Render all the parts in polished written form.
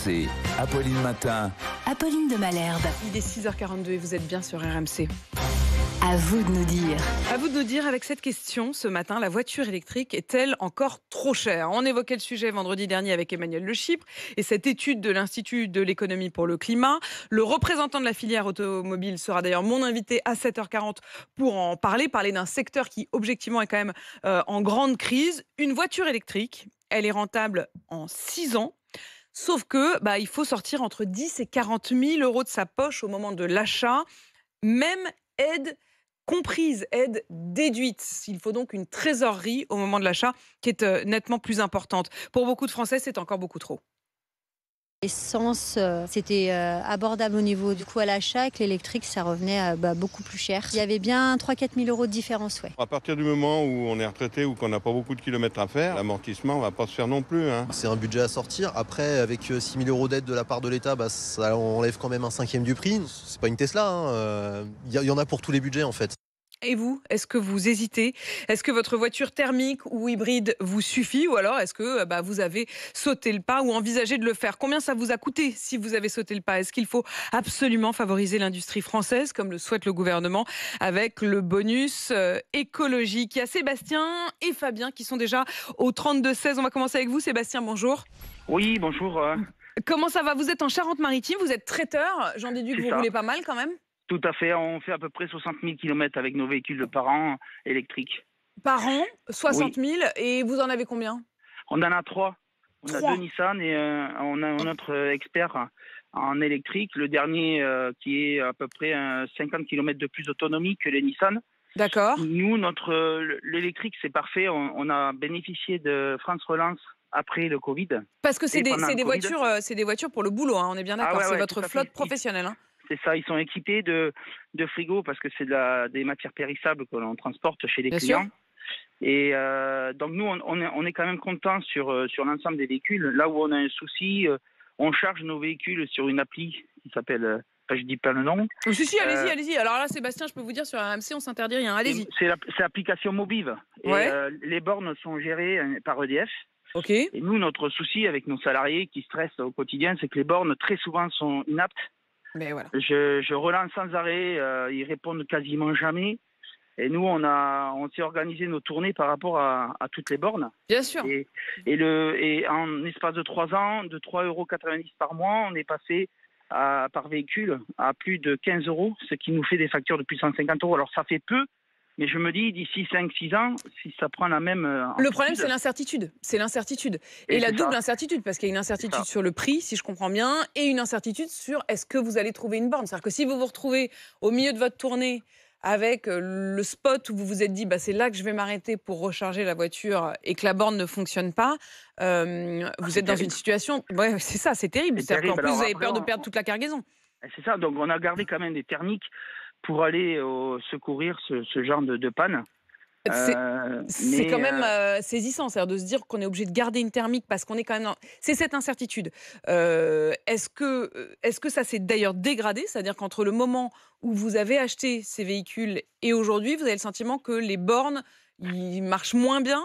RMC, Apolline Matin. Apolline de Malherbe. Il est 6h42 et vous êtes bien sur RMC. À vous de nous dire. À vous de nous dire avec cette question ce matin, la voiture électrique est-elle encore trop chère? On évoquait le sujet vendredi dernier avec Emmanuel Le Chypre et cette étude de l'Institut de l'économie pour le climat. Le représentant de la filière automobile sera d'ailleurs mon invité à 7h40 pour en parler d'un secteur qui objectivement est quand même en grande crise. Une voiture électrique, elle est rentable en 6 ans. Sauf que il faut sortir entre 10 et 40 000 euros de sa poche au moment de l'achat. Même aide comprise, aide déduite. Il faut donc une trésorerie au moment de l'achat qui est nettement plus importante. Pour beaucoup de Français, c'est encore beaucoup trop. L'essence, c'était abordable au niveau du coût à l'achat, et que l'électrique, ça revenait beaucoup plus cher. Il y avait bien 3-4 000 euros de différence, ouais. À partir du moment où on est retraité ou qu'on n'a pas beaucoup de kilomètres à faire, l'amortissement ne va pas se faire non plus. C'est un budget à sortir. Après, avec 6 000 euros d'aide de la part de l'État, ça enlève quand même un cinquième du prix. C'est pas une Tesla. Il y en a pour tous les budgets, en fait. Et vous, est-ce que vous hésitez? Est-ce que votre voiture thermique ou hybride vous suffit? Ou alors est-ce que vous avez sauté le pas ou envisagé de le faire? Combien ça vous a coûté si vous avez sauté le pas? Est-ce qu'il faut absolument favoriser l'industrie française comme le souhaite le gouvernement avec le bonus écologique? Il y a Sébastien et Fabien qui sont déjà au 32-16. On va commencer avec vous, Sébastien, bonjour. Oui, bonjour. Comment ça va? Vous êtes en Charente-Maritime, vous êtes traiteur. J'en déduis que vous roulez pas mal quand même. Tout à fait, on fait à peu près 60 000 km avec nos véhicules par an électriques. Par an, 60 000, et vous en avez combien? On en a 3. On a 2 Nissan et on a notre expert en électrique. Le dernier qui est à peu près 50 km de plus d'autonomie que les Nissan. D'accord. Nous, l'électrique, c'est parfait. On a bénéficié de France Relance après le Covid. Parce que c'est des voitures pour le boulot, hein, on est bien d'accord. C'est votre flotte professionnelle. Hein. C'est ça, ils sont équipés de frigos parce que c'est des matières périssables que l'on transporte chez les clients. Sûr. Et donc nous, on est quand même content sur l'ensemble des véhicules. Là où on a un souci, on charge nos véhicules sur une appli qui s'appelle, je dis pas le nom. Si, allez-y. Alors là, Sébastien, je peux vous dire, sur RMC, on s'interdit rien. Allez-y. C'est l'application Mobive. Ouais. Et les bornes sont gérées par EDF. Ok. Et nous, notre souci avec nos salariés qui stressent au quotidien, c'est que les bornes, très souvent, sont inaptes. Mais voilà. Je relance sans arrêt, ils répondent quasiment jamais. Et nous, on s'est organisé nos tournées par rapport à toutes les bornes. Bien sûr. Et en espace de 3 ans, de 3,90 € par mois, on est passé par véhicule à plus de 15 €, ce qui nous fait des factures de plus de 150 €. Alors ça fait peu, mais je me dis, d'ici 5-6 ans, si ça prend la même... Le problème, c'est l'incertitude. Et la double incertitude, parce qu'il y a une incertitude sur le prix, si je comprends bien, et une incertitude sur est-ce que vous allez trouver une borne. C'est-à-dire que si vous vous retrouvez au milieu de votre tournée avec le spot où vous vous êtes dit c'est là que je vais m'arrêter pour recharger la voiture et que la borne ne fonctionne pas, vous êtes dans une situation... Ouais, c'est ça, c'est terrible. C'est-à-dire qu'en plus, vous avez peur de perdre toute la cargaison. C'est ça, donc on a gardé quand même des thermiques pour aller secourir ce genre de panne. C'est quand même saisissant, c'est-à-dire de se dire qu'on est obligé de garder une thermique parce qu'on est quand même c'est cette incertitude. Est-ce que ça s'est d'ailleurs dégradé? C'est-à-dire qu'entre le moment où vous avez acheté ces véhicules et aujourd'hui, vous avez le sentiment que les bornes, ils marchent moins bien?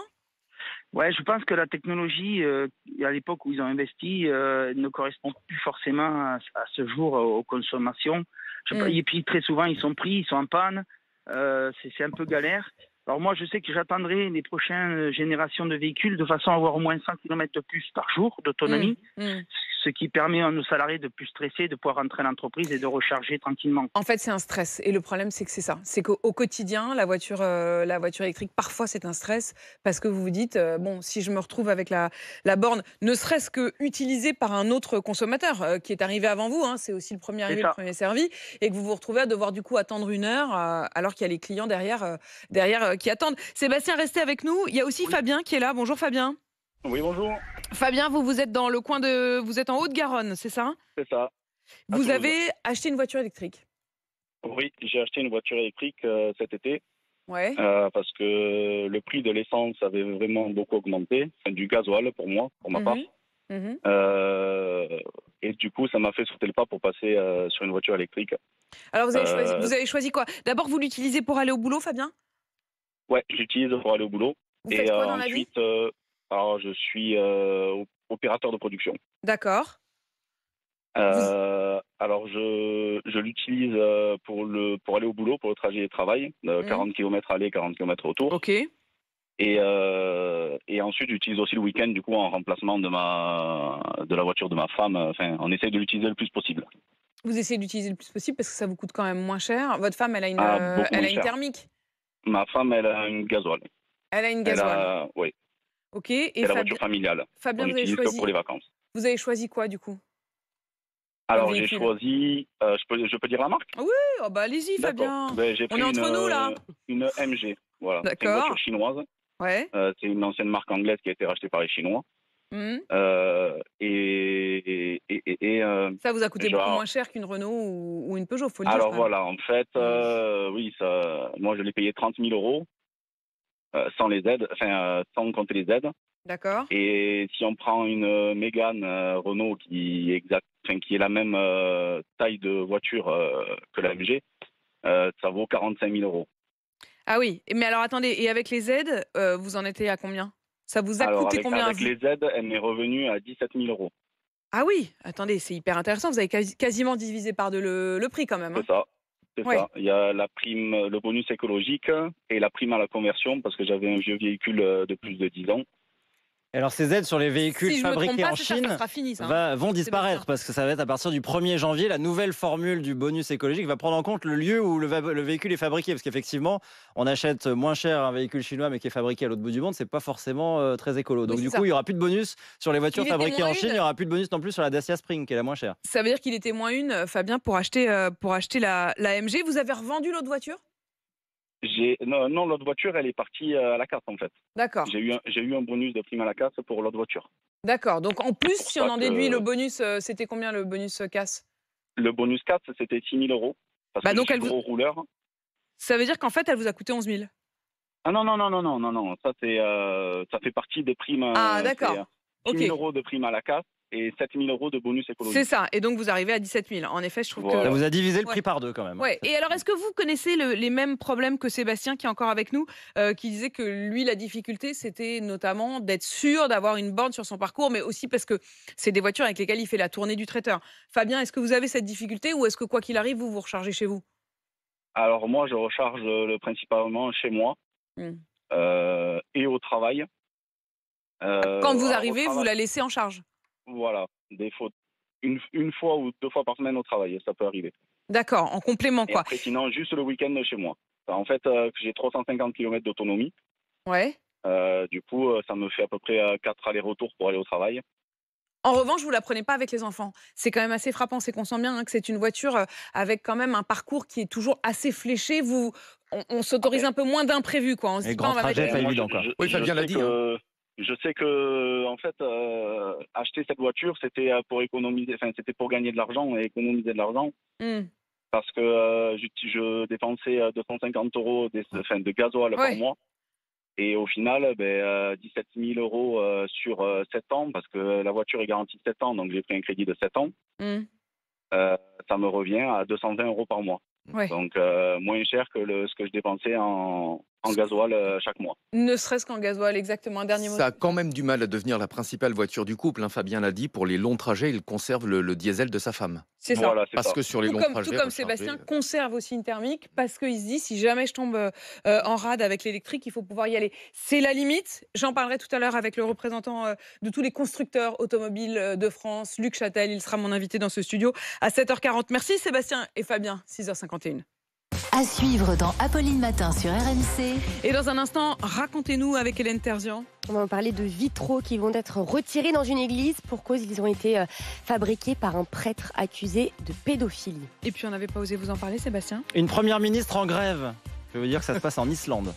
Ouais, je pense que la technologie, à l'époque où ils ont investi, ne correspond plus forcément à ce jour aux consommations. Et puis très souvent, ils sont pris, ils sont en panne. C'est un peu galère. Alors moi, je sais que j'attendrai les prochaines générations de véhicules de façon à avoir au moins 100 km de plus par jour d'autonomie, ce qui permet à nos salariés de plus stresser, de pouvoir rentrer à l'entreprise et de recharger tranquillement. En fait, c'est un stress. Et le problème, c'est que c'est ça. C'est qu'au quotidien, la voiture électrique, parfois, c'est un stress parce que vous vous dites, si je me retrouve avec la borne, ne serait-ce que utilisée par un autre consommateur qui est arrivé avant vous, c'est aussi le premier arrivé, le premier servi, et que vous vous retrouvez à devoir du coup attendre 1 heure alors qu'il y a les clients derrière qui attendent. Sébastien, restez avec nous. Il y a aussi Fabien qui est là. Bonjour Fabien. Oui, bonjour. Fabien, vous êtes dans le coin vous êtes en Haute-Garonne, c'est ça? C'est ça. Vous avez acheté une voiture électrique? Oui, j'ai acheté une voiture électrique cet été. Ouais. Parce que le prix de l'essence avait vraiment beaucoup augmenté. Enfin, du gasoil pour moi, pour ma part. Et du coup, ça m'a fait sauter le pas pour passer sur une voiture électrique. Alors, vous avez choisi quoi? D'abord, vous l'utilisez pour aller au boulot, Fabien? Ouais, je l'utilise pour aller au boulot. Vous faites quoi dans la vie? Alors, je suis opérateur de production. D'accord. Alors, je l'utilise pour aller au boulot, pour le trajet et travail, 40 km aller, 40 km retour. Ok. Et ensuite, j'utilise aussi le week-end, du coup, en remplacement de la voiture de ma femme. Enfin, on essaye de l'utiliser le plus possible. Vous essayez d'utiliser le plus possible parce que ça vous coûte quand même moins cher. Votre femme, elle a une, Beaucoup elle moins a une cher. thermique. Ma femme, elle a une gasoil. Elle a une Elle gasoil. oui, Ok. Et c'est la voiture familiale. Fabien, On vous avez l'utilise que choisi. pour les vacances. Vous avez choisi quoi du coup? Alors, j'ai véhicule. choisi... je peux dire la marque? Oui, oh bah allez-y, Fabien. D'accord. Ben, j'ai On pris est entre nous là. une MG. Voilà. C'est une D'accord. voiture chinoise. Ouais. C'est une ancienne marque anglaise qui a été rachetée par les Chinois. Mhm. Ça vous a coûté beaucoup moins cher qu'une Renault ou une Peugeot, faut le dire. Alors quand même. voilà, en fait, oui, moi je l'ai payé 30 000 euros sans les aides, sans compter les aides. D'accord. Et si on prend une Mégane Renault qui est la même taille de voiture que la MG, ça vaut 45 000 euros. Ah oui, mais alors attendez, et avec les aides, vous en étiez à combien? Ça vous a Alors coûté combien à avec vous? les aides, elle m'est revenue à 17 000 euros. Ah oui, attendez, c'est hyper intéressant. Vous avez quasiment divisé par deux le prix quand même. Hein. C'est ça. C'est Ouais. ça. Il y a la prime, le bonus écologique et la prime à la conversion parce que j'avais un vieux véhicule de plus de 10 ans. Alors ces aides sur les véhicules Si je me trompe fabriqués pas, en c'est ça, Chine ça sera fini, ça, hein. vont disparaître Sébastien. parce que ça va être à partir du 1er janvier. La nouvelle formule du bonus écologique va prendre en compte le lieu où le véhicule est fabriqué. Parce qu'effectivement, on achète moins cher un véhicule chinois mais qui est fabriqué à l'autre bout du monde, c'est pas forcément très écolo. Donc Oui, du c'est coup, ça. il n'y aura plus de bonus sur les voitures Il était fabriquées moins en Chine. une. Il n'y aura plus de bonus non plus sur la Dacia Spring qui est la moins chère. Ça veut dire qu'il était moins une, Fabien, pour acheter la MG. Vous avez revendu l'autre voiture? Non, l'autre voiture, elle est partie à la casse en fait. D'accord. J'ai eu un bonus de prime à la casse pour l'autre voiture. D'accord. Donc en plus, C'est pour si on ça en que- déduit le bonus, c'était combien le bonus casse? Le bonus 4, c'était 6 000 euros. Parce Bah que donc je elle suis vous- gros rouleur. Ça veut dire qu'en fait, elle vous a coûté 11 000. Ah non. Ça, ça fait partie des primes. Ah, d'accord. C'est, 6 000 Ok. euros de prime à la casse et 7 000 euros de bonus écologique. C'est ça. Et donc vous arrivez à 17 000. En effet, je trouve Voilà. que. Ça vous a divisé le Ouais. prix par deux quand même. Ouais. Et alors, est-ce que vous connaissez les mêmes problèmes que Sébastien, qui est encore avec nous, qui disait que lui, la difficulté, c'était notamment d'être sûr d'avoir une borne sur son parcours, mais aussi parce que c'est des voitures avec lesquelles il fait la tournée du traiteur. Fabien, est-ce que vous avez cette difficulté ou est-ce que quoi qu'il arrive, vous vous rechargez chez vous? Alors moi, je recharge principalement chez moi Hmm. et au travail. Quand vous alors, au arrivez, vous travail, la laissez en charge. Voilà, une fois ou 2 fois par semaine au travail, ça peut arriver. D'accord, en complément, Et quoi. après, sinon, juste le week-end chez moi. En fait, j'ai 350 km d'autonomie. Ouais. Du coup, ça me fait à peu près 4 allers-retours pour aller au travail. En revanche, vous la prenez pas avec les enfants. C'est quand même assez frappant. C'est qu'on sent bien que c'est une voiture avec quand même un parcours qui est toujours assez fléché. On s'autorise un peu moins d'imprévus, quoi. On se Les dit pas, grands on va mettre- trajets, pas Moi, évident, quoi. Oui, Fabien l'a sais dit, que- Je sais que, en fait, acheter cette voiture, c'était pour économiser, c'était pour gagner de l'argent et économiser de l'argent. Hmm. Parce que je dépensais 250 euros de gasoil par Ouais. mois. Et au final, 17 000 euros sur 7 ans, parce que la voiture est garantie de 7 ans, donc j'ai pris un crédit de 7 ans. Hmm. Ça me revient à 220 euros par mois. Ouais. Donc moins cher que ce que je dépensais en gasoil chaque mois. Ne serait-ce qu'en gasoil, exactement. Un dernier mot. Ça a quand même du mal à devenir la principale voiture du couple. Fabien l'a dit, pour les longs trajets, il conserve le diesel de sa femme. C'est ça. Voilà, c'est Parce ça. que sur les Tout longs comme, trajets, tout comme recharger, Sébastien conserve aussi une thermique parce qu'il se dit si jamais je tombe en rade avec l'électrique, il faut pouvoir y aller. C'est la limite. J'en parlerai tout à l'heure avec le représentant de tous les constructeurs automobiles de France, Luc Châtel. Il sera mon invité dans ce studio à 7h40. Merci Sébastien et Fabien, 6h51. À suivre dans Apolline Matin sur RMC. Et dans un instant, racontez-nous avec Hélène Terzian. On va en parler de vitraux qui vont être retirés dans une église pour cause ils ont été fabriqués par un prêtre accusé de pédophilie. Et puis on n'avait pas osé vous en parler, Sébastien? Une première ministre en grève. Je veux dire que ça se passe en Islande.